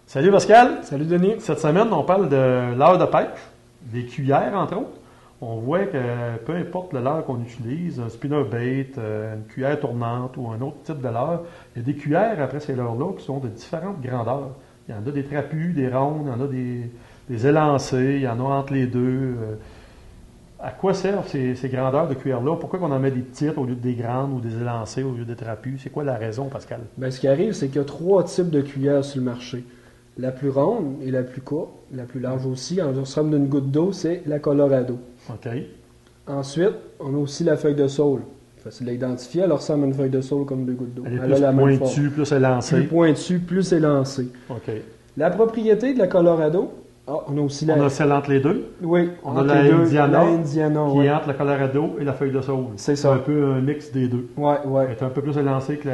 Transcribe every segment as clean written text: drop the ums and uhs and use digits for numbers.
Salut Pascal. Salut Denis. Cette semaine, on parle de leurre de pêche, des cuillères entre autres. On voit que peu importe le leurre qu'on utilise, un spinnerbait, une cuillère tournante ou un autre type de leurre, il y a des cuillères après ces leurres-là qui sont de différentes grandeurs. Il y en a des trapus, des rondes, il y en a des élancés, il y en a entre les deux. À quoi servent ces grandeurs de cuillères-là? Pourquoi on en met des petites au lieu des grandes ou des élancés au lieu des trapus? C'est quoi la raison, Pascal? Ben, ce qui arrive, c'est qu'il y a trois types de cuillères sur le marché. La plus ronde et la plus courte, la plus large aussi, en somme d'une goutte d'eau, c'est la Colorado. OK. Ensuite, on a aussi la feuille de saule. Facile à identifier, elle ressemble à une feuille de saule comme deux gouttes d'eau. Elle est a plus la même pointue, forme. plus élancée. Plus pointue, plus élancée. OK. La propriété de la Colorado, on a aussi On a celle entre les deux. Oui, On a entre la les deux, Indiana, la Indiana, qui ouais. est entre la Colorado et la feuille de saule. C'est ça. Un peu un mix des deux. Ouais, Elle ouais. est un peu plus élancée que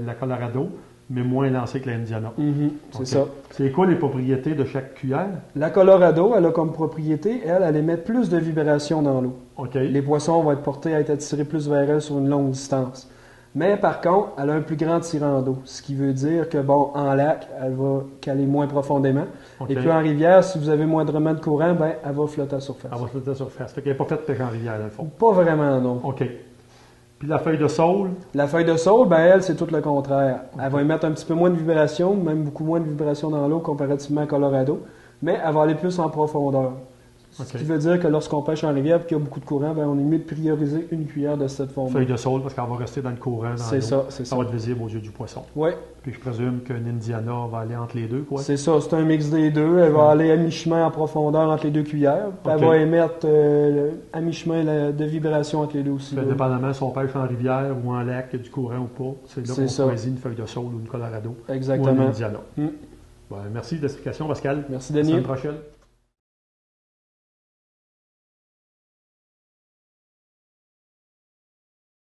la Colorado, mais moins élancée que la Indiana. C'est OK. ça. C'est quoi les propriétés de chaque cuillère? La Colorado, elle a comme propriété, elle émet plus de vibrations dans l'eau. OK. Les poissons vont être portés à être attirés plus vers elle sur une longue distance. Mais par contre, elle a un plus grand tirant d'eau, ce qui veut dire que, bon, en lac, elle va caler moins profondément. OK. Et puis en rivière, si vous avez moindrement de courant, ben, elle va flotter à surface. Elle va flotter à la surface. Fait qu'elle n'est pas faite de pêche en rivière, dans le fond. Pas vraiment, non. OK. Puis la feuille de saule, La feuille de saule, ben, elle, c'est tout le contraire. Elle va émettre un petit peu moins de vibrations, même beaucoup moins de vibrations dans l'eau comparativement à Colorado, mais elle va aller plus en profondeur. OK. Ce qui veut dire que lorsqu'on pêche en rivière et qu'il y a beaucoup de courant, ben, on est mieux de prioriser une cuillère de cette forme. feuille de saule, parce qu'elle va rester dans le courant, dans C'est l'eau. ça, c'est Ça ça. va être visible aux yeux du poisson. Oui, Puis je présume qu'une Indiana va aller entre les deux, quoi. c'est ça. C'est un mix des deux. Elle va aller à mi-chemin en profondeur entre les deux cuillères. Puis OK. elle va émettre à mi-chemin de vibrations entre les deux aussi. Fait là. dépendamment si on pêche en rivière ou en lac, il y a du courant ou pas. C'est là C'est qu'on ça. choisit une feuille de saule ou une Colorado ou une Exactement. Indiana. Mm. Ben, merci de l'explication, Pascal. Merci À la Denis. semaine prochaine.